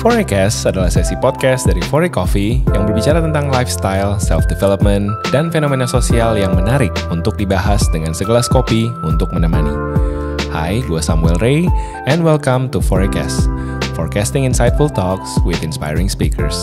Forecast adalah sesi podcast dari Fore Coffee yang berbicara tentang lifestyle, self-development, dan fenomena sosial yang menarik untuk dibahas dengan segelas kopi untuk menemani. Hai, gue Samuel Ray, and welcome to Forecast, forecasting insightful talks with inspiring speakers.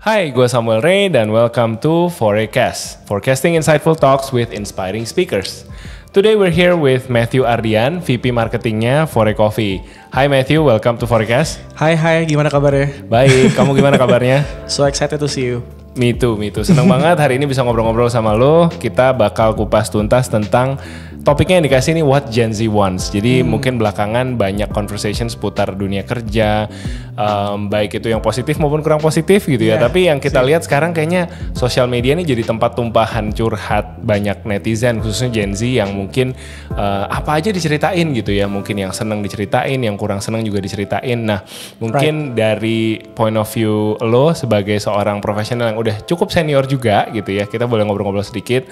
Hai, gue Samuel Ray, dan welcome to Forecast, forecasting insightful talks with inspiring speakers. Today we're here with Matthew Ardian, VP Marketingnya Fore Coffee. Hi Matthew, welcome to Forecast. Hai, gimana kabarnya? Baik, kamu gimana kabarnya? So excited to see you. Me too. Seneng banget hari ini bisa ngobrol-ngobrol sama lo. Kita bakal kupas tuntas tentang topiknya yang dikasih nih, what Gen Z wants. Jadi mungkin belakangan banyak conversation seputar dunia kerja, baik itu yang positif maupun kurang positif gitu ya. Tapi yang kita lihat sekarang kayaknya sosial media ini jadi tempat tumpahan curhat banyak netizen, khususnya Gen Z yang mungkin apa aja diceritain gitu ya. Mungkin yang seneng diceritain, yang kurang seneng juga diceritain. Nah, mungkin dari point of view lo sebagai seorang profesional yang udah cukup senior juga gitu ya, kita boleh ngobrol-ngobrol sedikit.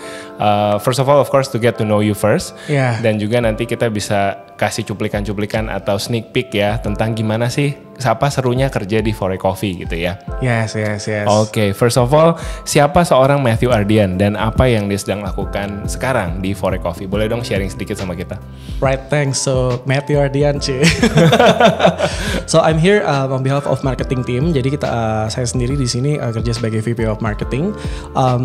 First of all, of course, to get to know you first. Yeah. Dan juga nanti kita bisa kasih cuplikan-cuplikan atau sneak peek ya tentang gimana sih siapa serunya kerja di Fore Coffee gitu ya. Yes. Oke, first of all, siapa seorang Matthew Ardian dan apa yang dia sedang lakukan sekarang di Fore Coffee? Boleh dong sharing sedikit sama kita? Right, thanks. So Matthew Ardian, So I'm here on behalf of marketing team. Jadi saya sendiri di sini kerja sebagai VP of Marketing.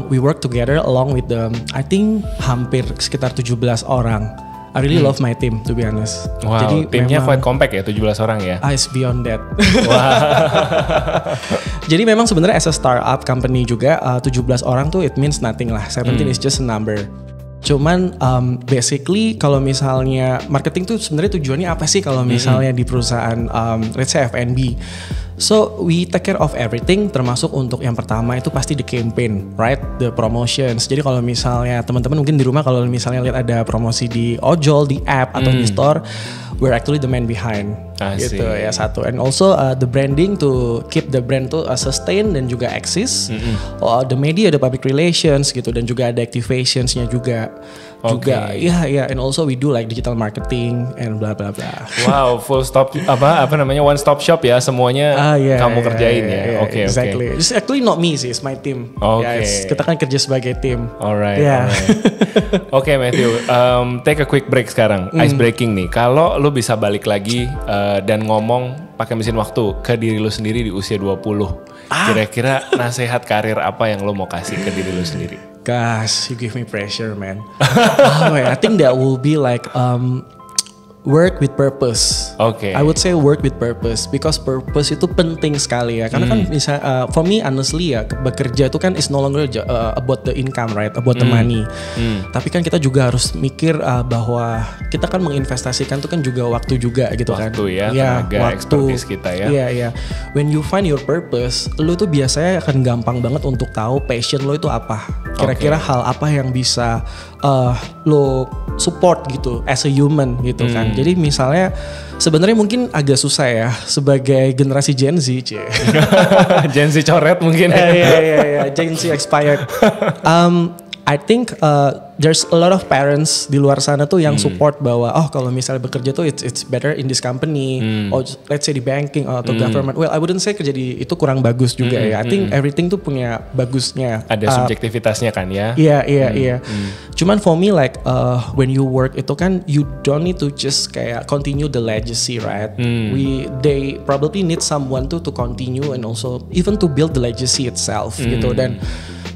We work together along with I think hampir sekitar 17 orang. I really love my team, to be honest. Wow, jadi timnya quite compact ya, 17 orang ya? It's beyond that. Wow. Jadi memang sebenarnya as a startup company juga, 17 orang tuh it means nothing lah. 17 is just a number. Cuman basically kalau misalnya marketing tuh sebenarnya tujuannya apa sih kalau misalnya di perusahaan let's say F&B. So we take care of everything, termasuk untuk yang pertama itu pasti the campaign, right? The promotions. Jadi kalau misalnya teman-teman mungkin di rumah kalau misalnya lihat ada promosi di ojol, di app atau di store, we're actually the man behind. Gitu ya satu. And also the branding to keep the brand to sustain dan juga exist. The media, the public relations gitu, dan juga ada activationsnya juga. Juga ya, and also we do like digital marketing and bla bla bla. Wow, full stop apa namanya one stop shop ya, semuanya kamu kerjain ya. Oke. Exactly. It's actually not me sih, it's my team. Yes, kita kan kerja sebagai tim. Alright. Oke, Matthew, take a quick break sekarang. Ice breaking nih. Kalau lu bisa balik lagi dan ngomong pakai mesin waktu ke diri lu sendiri di usia 20. Kira-kira nasihat karir apa yang lu mau kasih ke diri lu sendiri? Gosh, you give me pressure, man. I think that will be like work with purpose. I would say work with purpose because purpose itu penting sekali ya. Karena kan bisa for me honestly ya, bekerja itu kan is no longer about the income, right? About the money. Tapi kan kita juga harus mikir bahwa kita kan menginvestasikan itu kan juga waktu juga gitu kan. Waktu ya, tenaga, expertise kita ya. Iya. When you find your purpose, lu tuh biasanya akan gampang banget untuk tahu passion lo itu apa. Kira-kira hal apa yang bisa lo support gitu as a human gitu kan. Jadi misalnya sebenarnya mungkin agak susah ya sebagai generasi Gen Z. Gen Z coret mungkin. Iya, Gen Z expired. I think there's a lot of parents di luar sana tuh yang support bahwa kalau misalnya bekerja tuh it's better in this company or let's say di banking atau government. Well, I wouldn't say kerja di itu kurang bagus juga ya. I think everything tuh punya bagusnya. Ada subjektivitasnya kan ya. Iya. Cuman for me like when you work itu kan you don't need to just kayak continue the legacy, right? They probably need someone to continue and also even to build the legacy itself gitu. Dan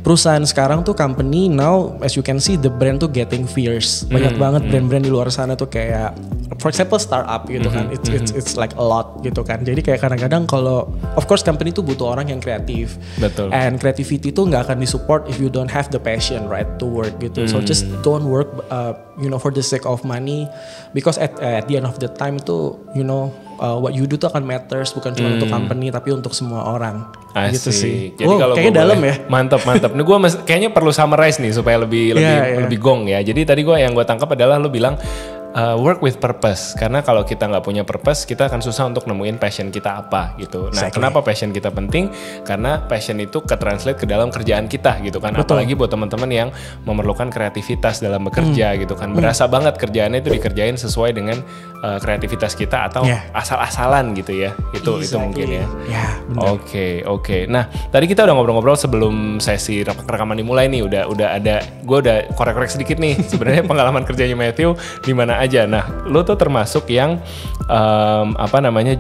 perusahaan sekarang tuh company now as you can see the brand tuh getting fierce. Banyak banget brand-brand di luar sana tuh kayak for example startup gitu kan. It's like a lot gitu kan. Jadi kayak kadang-kadang kalau of course company tuh butuh orang yang kreatif. Betul. And creativity tuh nggak akan disupport if you don't have the passion, right, to work gitu. So just don't work for the sake of money because at the end of the time itu what you do tuh akan matters bukan cuma untuk company tapi untuk semua orang. Gitu sih. Jadi kalau kayaknya dalam ya. Mantap. Nih gue kayaknya perlu summarize nih supaya lebih gong ya. Jadi tadi yang gue tangkap adalah lu bilang work with purpose. Karena kalau kita nggak punya purpose, kita akan susah untuk nemuin passion kita apa gitu. Nah, kenapa passion kita penting? Karena passion itu ke-translate ke dalam kerjaan kita gitu kan. Betul. Apalagi buat teman-teman yang memerlukan kreativitas dalam bekerja gitu kan. Berasa banget kerjaannya itu dikerjain sesuai dengan kreativitas kita atau asal-asalan gitu ya. Itu mungkin ya. Ya, benar. Oke. Nah, tadi kita udah ngobrol-ngobrol sebelum sesi rekaman dimulai nih. Gue udah korek-korek sedikit nih. Sebenarnya pengalaman kerjanya Matthew di mana aja. Nah, lo tuh termasuk yang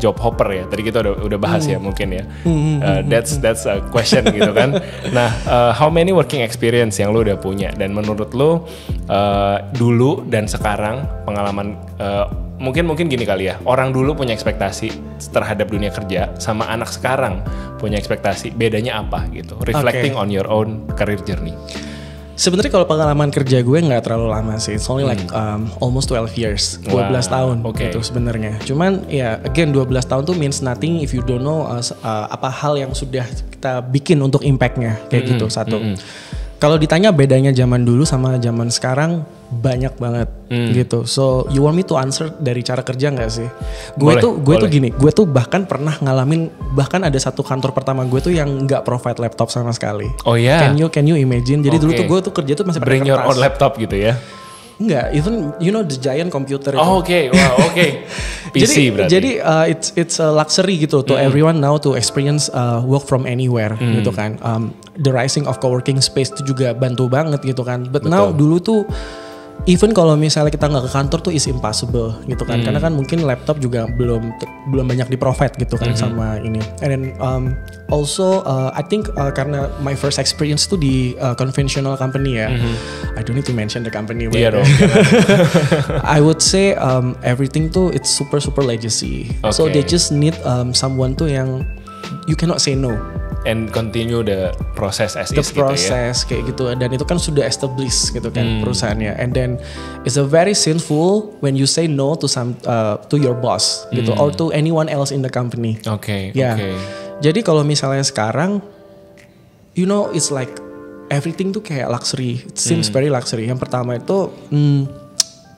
job hopper ya. Tadi kita udah bahas ya mungkin ya. That's a question gitu kan. Nah, how many working experience yang lo udah punya, dan menurut lo dulu dan sekarang pengalaman mungkin gini kali ya. Orang dulu punya ekspektasi terhadap dunia kerja sama anak sekarang punya ekspektasi, bedanya apa gitu. Reflecting on your own career journey. Sebenarnya kalau pengalaman kerja gue nggak terlalu lama sih, it's only like almost 12 years, 12 tahun gitu sebenarnya. Cuman ya again 12 tahun tuh means nothing if you don't know apa hal yang sudah kita bikin untuk impactnya kayak gitu satu. Kalau ditanya bedanya zaman dulu sama zaman sekarang, banyak banget gitu. So you want me to answer dari cara kerja nggak sih? Gue tuh gini, gue tuh bahkan pernah ngalamin, bahkan ada satu kantor pertama gue tuh yang nggak provide laptop sama sekali. Oh ya? Can you imagine? Jadi dulu tuh gue tuh kerja tuh masih pakai kertas. Bring your own laptop gitu ya? Enggak, even you know the giant computer itu. Oh, oke. PC berarti. Jadi it's a luxury gitu to everyone now to experience work from anywhere gitu kan. The rising of co-working space itu juga bantu banget gitu kan. But now dulu tuh even kalau misalnya kita nggak ke kantor tuh is impossible gitu kan. Karena kan mungkin laptop juga belum banyak di-provide gitu kan sama ini. And then also I think karena my first experience tuh di conventional company ya. I don't need to mention the company. Iya dong. I would say everything tuh it's super legacy. So they just need someone tuh yang you cannot say no. And continue the process as is gitu ya. Kayak gitu, dan itu kan sudah established gitu kan perusahaannya. And then it's a very sinful when you say no to to your boss gitu or to anyone else in the company. Oke. Jadi kalau misalnya sekarang, you know, it's like everything tuh kayak luxury. It seems very luxury. Yang pertama itu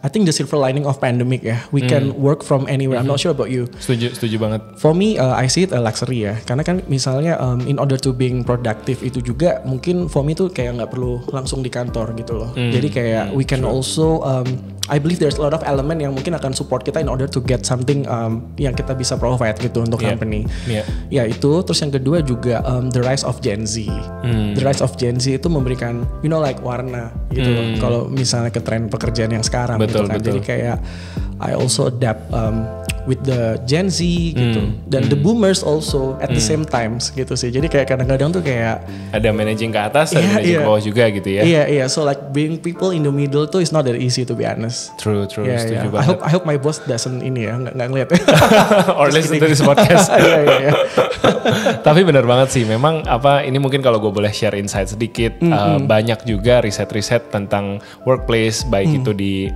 I think the silver lining of pandemic ya, we can work from anywhere. I'm not sure about you. Setuju banget. For me, I see it a luxury ya. Karena kan misalnya in order to being productive itu juga mungkin for me tuh kayak nggak perlu langsung di kantor gitu loh. Jadi kayak we can also, I believe there's a lot of element yang mungkin akan support kita in order to get something yang kita bisa provide gitu untuk company. Ya itu. Terus yang kedua juga the rise of Gen Z. The rise of Gen Z itu memberikan you know like warna gitu loh. Kalau misalnya ke tren pekerjaan yang sekarang. Betul. Jadi kayak I also adapt with the Gen Z gitu, dan the boomers also at the same times gitu sih. Jadi kayak kadang-kadang tuh kayak ada managing ke atas, ada managing ke bawah juga gitu ya. Iya. So like being people in the middle tuh is not that easy to be honest. True. Setuju banget. I hope my boss doesn't ini ya, nggak ngeliat. Or listen to this podcast. Iya. Tapi benar banget sih. Memang ini mungkin kalau gue boleh share insight sedikit, banyak juga riset-riset tentang workplace baik itu di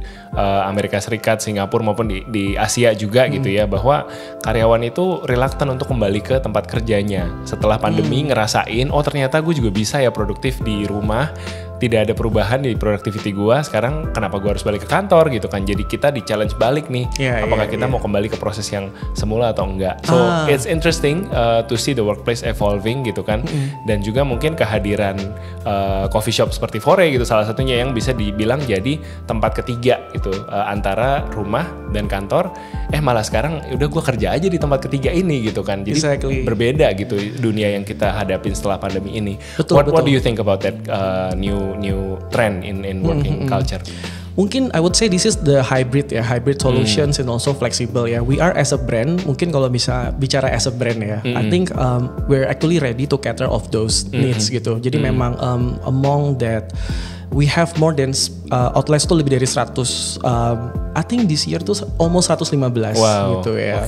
Amerika Serikat, Singapura maupun di Asia juga gitu ya, bahwa karyawan itu reluctant untuk kembali ke tempat kerjanya setelah pandemi, ngerasain ternyata gue juga bisa ya produktif di rumah, tidak ada perubahan di productivity gue, sekarang kenapa gue harus balik ke kantor gitu kan. Jadi kita di challenge balik nih, apakah kita mau kembali ke proses yang semula atau enggak. So it's interesting to see the workplace evolving gitu kan. Dan juga mungkin kehadiran coffee shop seperti Fore gitu salah satunya yang bisa dibilang jadi tempat ketiga gitu antara rumah dan kantor. Malah sekarang udah gue kerja aja di tempat ketiga ini gitu kan. Jadi berbeda gitu dunia yang kita hadapin setelah pandemi ini. What do you think about that new trend in working culture? Mungkin I would say this is the hybrid solutions and also flexible ya. We are as a brand, mungkin kalau bisa bicara as a brand ya, I think we're actually ready to cater of those needs gitu. Jadi memang among that we have more than outlets tuh lebih dari 100. I think this year tuh almost 115 gitu ya.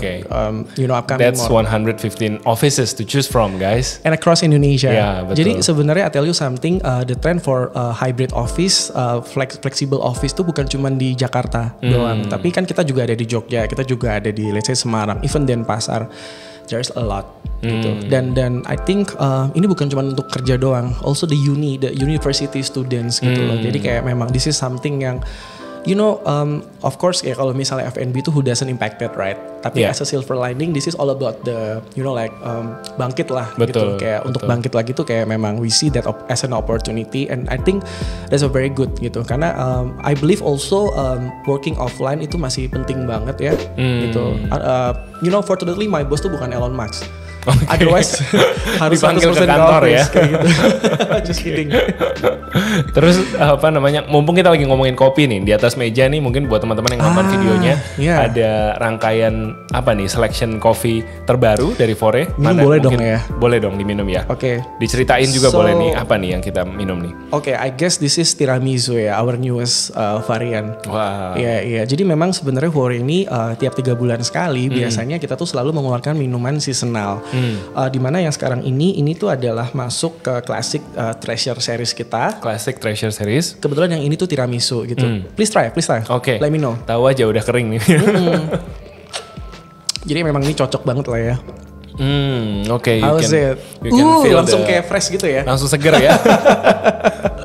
You know, upcoming that's more. 115 offices to choose from, guys. And across Indonesia. Betul. Jadi sebenarnya I tell you something, the trend for hybrid office, flexible office tuh bukan cuma di Jakarta doang, tapi kan kita juga ada di Jogja, kita juga ada di let's say Semarang, even Denpasar. There's a lot gitu. Dan I think ini bukan cuma untuk kerja doang, also the university students gitu loh. Jadi kayak memang this is something yang you know, of course ya kalau misalnya F&B itu who doesn't impacted, right? Tapi as a silver lining, this is all about the, you know, like bangkit lah. Betul, gitu. Kayak untuk bangkit lagi tuh kayak memang we see that as an opportunity, and I think that's a very good gitu. Karena I believe also working offline itu masih penting banget ya. Gitu. You know, fortunately my boss tuh bukan Elon Musk. Okay. Otherwise harus dipanggil ke kantor ya. Kayak gitu. Just kidding. Terus apa namanya? Mumpung kita lagi ngomongin kopi nih, di atas meja nih mungkin buat teman-teman yang nonton videonya ada rangkaian apa nih selection coffee terbaru dari Fore. Minum boleh dong ya? Boleh dong diminum ya. Oke. Diceritain juga boleh nih apa nih yang kita minum nih? Oke, I guess this is tiramisu ya, our newest variant. Wow. Iya. Jadi memang sebenarnya Fore ini tiap 3 bulan sekali biasanya kita tuh selalu mengeluarkan minuman seasonal. Dimana yang sekarang ini tuh adalah masuk ke Classic Treasure series kita. Classic Treasure series. Kebetulan yang ini tuh tiramisu gitu. Please try. Oke. Let me know. Tahu aja udah kering nih. Jadi memang ini cocok banget lah ya. Oke. How's it? Langsung kayak fresh gitu ya. Langsung seger ya.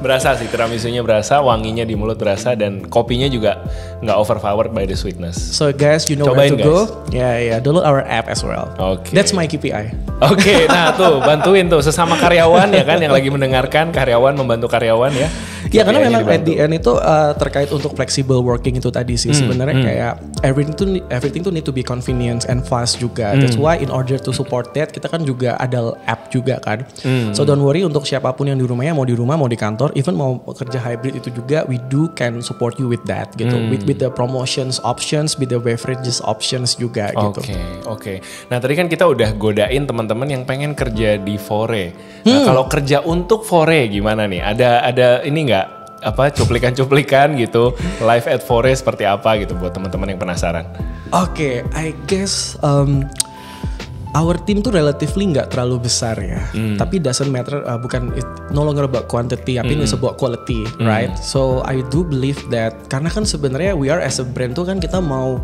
Berasa sih tiramisunya berasa, wanginya di mulut berasa, dan kopinya juga nggak overpowered by the sweetness. So guys, you know Cobain, where to go. Yeah. Download our app as well. Okay. That's my KPI. Oke, nah tuh bantuin tuh sesama karyawan ya kan yang lagi mendengarkan, karyawan membantu karyawan ya. Ya karena memang at the end itu terkait untuk flexible working itu tadi sih sebenarnya kayak everything tuh need to be convenient and fast juga. That's why in order to support that kita kan juga ada app juga kan. So don't worry untuk siapapun yang di rumahnya, mau di rumah mau di kantor, even mau kerja hybrid itu juga we can support you with that gitu. With the promotions options, with the beverages options juga gitu. Oke. Nah tadi kan kita udah godain teman-teman yang pengen kerja di Fore. Nah kalau kerja untuk Fore gimana nih? Ada ini nggak? Apa cuplikan-cuplikan gitu live at Fore seperti apa gitu buat teman-teman yang penasaran. Oke, I guess our team tuh relatively nggak terlalu besar ya. Tapi doesn't matter, it no longer about quantity, tapi it's about quality, right? So I do believe that karena kan sebenarnya we are as a brand tuh kan kita mau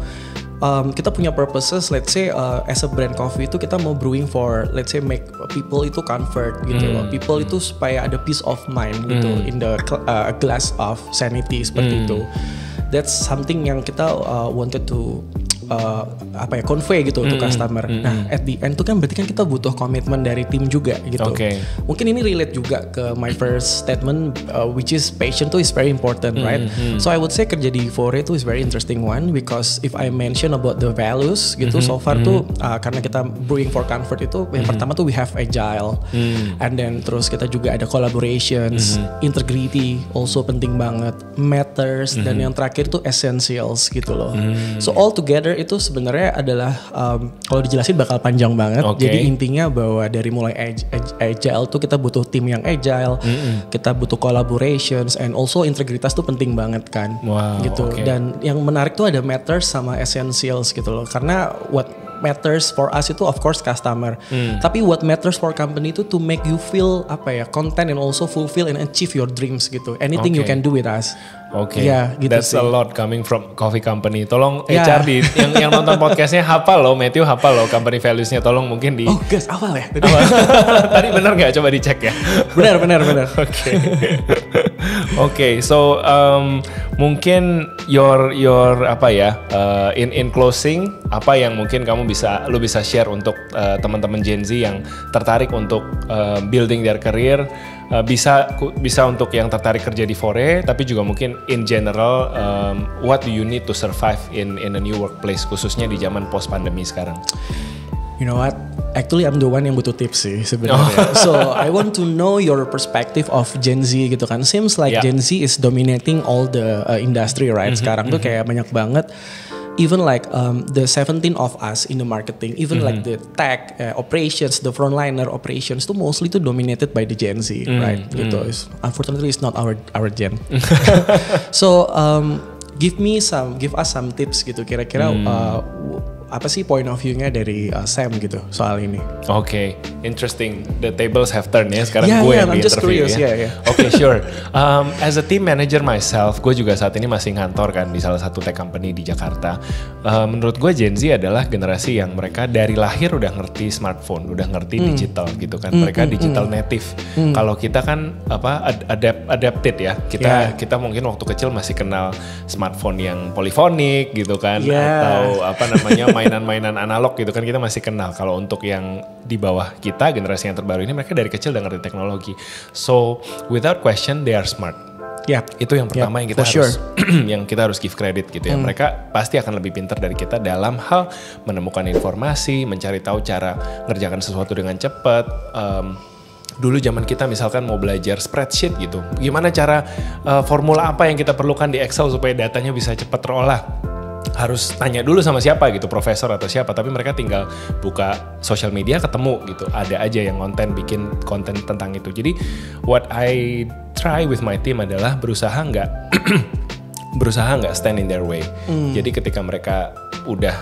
kita punya purposes, let's say as a brand coffee itu kita mau brewing for, let's say make people itu comfort gitu loh. People itu supaya ada peace of mind gitu in the glass of sanity seperti itu. That's something yang kita wanted to convey gitu untuk customer. Nah, at the end tuh kan berarti kan kita butuh komitmen dari tim juga gitu. Mungkin ini relate juga ke my first statement which is passion tuh is very important, right? So I would say kerja di Fore itu is very interesting one because if I mention about the values gitu so far tuh karena kita brewing for comfort itu yang pertama tuh we have agile and then terus kita juga ada collaborations, integrity also penting banget, matters dan yang terakhir tuh essentials gitu loh. So all together itu sebenarnya adalah kalau dijelasin bakal panjang banget. Jadi intinya bahwa dari mulai agile tuh kita butuh tim yang agile, kita butuh collaborations and also integritas tuh penting banget kan. Gitu. Dan yang menarik tuh ada matters sama essentials gitu loh. Karena what matters for us itu of course customer. Tapi what matters for company itu to make you feel content and also fulfill and achieve your dreams gitu. Anything you can do with us. Gitu That's sih. a lot coming from coffee company. Tolong HR yang nonton podcastnya hafal loh, Matthew hafal loh company values-nya. Tolong mungkin di. Guys, awal ya. Tadi benar nggak? Coba dicek ya. Benar. Oke. So mungkin your in closing apa yang mungkin lu bisa share untuk teman-teman Gen Z yang tertarik untuk building their career. Bisa untuk yang tertarik kerja di Fore, tapi juga mungkin in general, what do you need to survive in a new workplace, khususnya di zaman post pandemi sekarang? You know what? Actually I'm the one yang butuh tips sih sebenarnya. So I want to know your perspective of Gen Z gitu kan. Seems like Gen Z is dominating all the industry right sekarang tuh kayak banyak banget. Even like the 17 of us in the marketing, even like the tech operations, the frontliner operations, itu mostly itu dominated by the Gen Z, right? Gitu. Unfortunately, it's not our gen. So give us some tips gitu. Kira-kira apa sih point of view-nya dari Sam gitu soal ini. Oke, interesting. The tables have turned ya. Sekarang Yeah, gue yeah, yang I'm di just interview curious, ya. yeah. Oke, sure. As a team manager myself, gue juga saat ini masih ngantor kan di salah satu tech company di Jakarta. Menurut gue Gen Z adalah generasi yang mereka dari lahir udah ngerti smartphone, udah ngerti digital gitu kan. Mereka digital native. Kalau kita kan adapted ya. Kita mungkin waktu kecil masih kenal smartphone yang polifonik gitu kan, atau apa namanya mainan-mainan analog gitu kan, kita masih kenal. Kalau untuk yang di bawah kita, generasi yang terbaru ini, mereka dari kecil udah ngerti teknologi. So without question they are smart. Itu yang pertama yang kita harus yang kita harus give credit gitu ya. Mereka pasti akan lebih pintar dari kita dalam hal menemukan informasi, mencari tahu cara ngerjakan sesuatu dengan cepat. Dulu zaman kita misalkan mau belajar spreadsheet gitu, gimana cara formula apa yang kita perlukan di Excel supaya datanya bisa cepat terolah, harus tanya dulu sama siapa gitu, profesor atau siapa. Tapi mereka tinggal buka sosial media ketemu gitu, ada aja yang bikin konten tentang itu. Jadi what I try with my team adalah berusaha nggak stand in their way. Jadi ketika mereka udah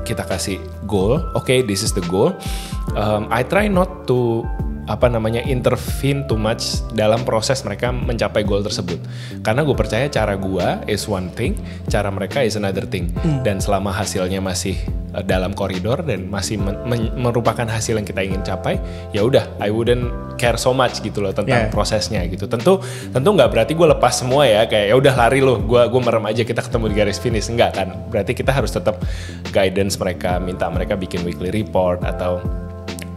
kita kasih goal, okay, this is the goal, I try not to intervene too much dalam proses mereka mencapai goal tersebut. Karena gue percaya cara gue is one thing, cara mereka is another thing. Dan selama hasilnya masih dalam koridor dan masih merupakan hasil yang kita ingin capai, ya udah, I wouldn't care so much gitu loh tentang prosesnya gitu. Tentu nggak berarti gue lepas semua ya, kayak ya udah lari loh, gue merem aja, kita ketemu di garis finish, enggak kan? Berarti kita harus tetap guidance mereka, minta mereka bikin weekly report atau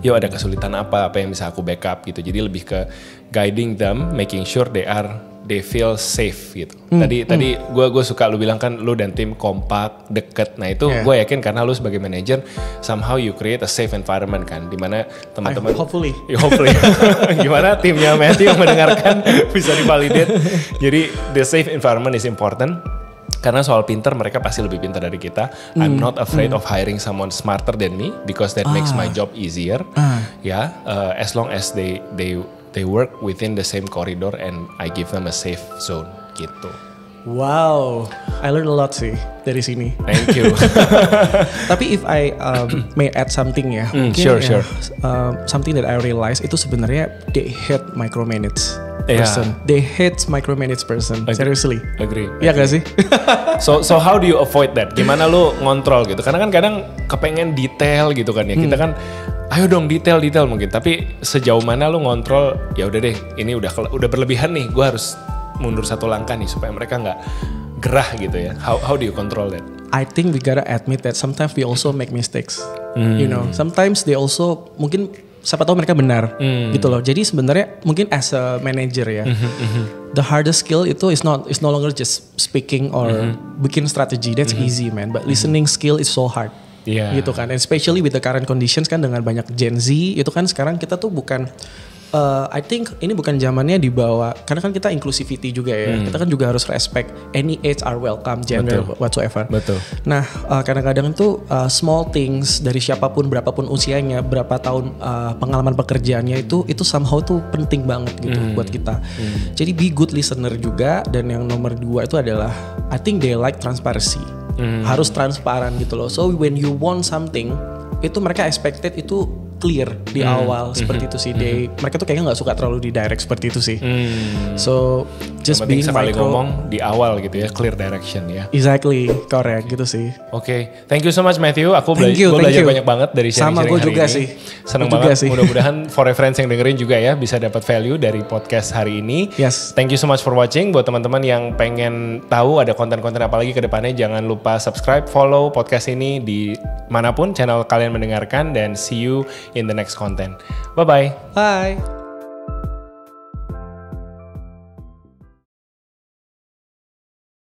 yuk ada kesulitan apa yang bisa aku backup gitu. Jadi lebih ke guiding them, making sure they feel safe gitu. Tadi gue suka lu bilang kan lu dan tim kompak, deket. Nah itu gue yakin karena lu sebagai manager somehow you create a safe environment kan, dimana teman-teman hopefully gimana timnya Matthew yang mendengarkan bisa divalidate. Jadi the safe environment is important. Karena soal pinter, mereka pasti lebih pintar dari kita. I'm not afraid of hiring someone smarter than me because that makes my job easier. As long as they work within the same corridor and I give them a safe zone gitu. Wow, I learned a lot sih dari sini. Thank you. Tapi if I may add something ya, sure. Something that I realize itu sebenarnya they hate micromanage person. They hate micromanage person. Seriously. Agree. Iya gak sih? So how do you avoid that? Gimana lu ngontrol gitu? Karena kan kadang kepengen detail gitu kan ya. Kita kan ayo dong detail mungkin. Tapi sejauh mana lu ngontrol? Ya udah deh, ini udah berlebihan nih. Gue harus mundur satu langkah nih supaya mereka nggak gerah gitu ya. How do you control that? I think we gotta admit that sometimes we also make mistakes. You know, sometimes they also mungkin siapa tahu mereka benar gitu loh. Jadi sebenarnya mungkin as a manager ya, the hardest skill itu is no longer just speaking or bikin strategi. That's easy man, but listening skill is so hard. Gitu kan, and especially with the current conditions kan, dengan banyak Gen Z itu kan sekarang kita tuh bukan I think ini bukan zamannya dibawa, karena kan kita inclusivity juga ya. Kita kan juga harus respect any age are welcome, gender whatsoever. Betul. Nah kadang-kadang tuh small things dari siapapun, berapapun usianya, berapa tahun pengalaman pekerjaannya itu somehow tuh penting banget gitu buat kita. Jadi be good listener juga. Dan yang nomor 2 itu adalah I think they like transparency. Harus transparan gitu loh. So when you want something, itu mereka expected itu clear di awal seperti itu sih. Mereka tuh kayaknya nggak suka terlalu di direct seperti itu sih. So just being sekali micro, ngomong di awal gitu ya, clear direction ya. Exactly, correct gitu sih. Oke, thank you so much Matthew. Aku belajar banyak banget dari sharing-sharing hari juga ini. Sih. Seneng banget. Mudah-mudahan for reference yang dengerin juga ya bisa dapat value dari podcast hari ini. Yes. Thank you so much for watching. Buat teman-teman yang pengen tahu ada konten-konten apa lagi ke depannya, jangan lupa subscribe, follow podcast ini di manapun channel kalian mendengarkan, dan see you in the next content. Bye-bye. Bye.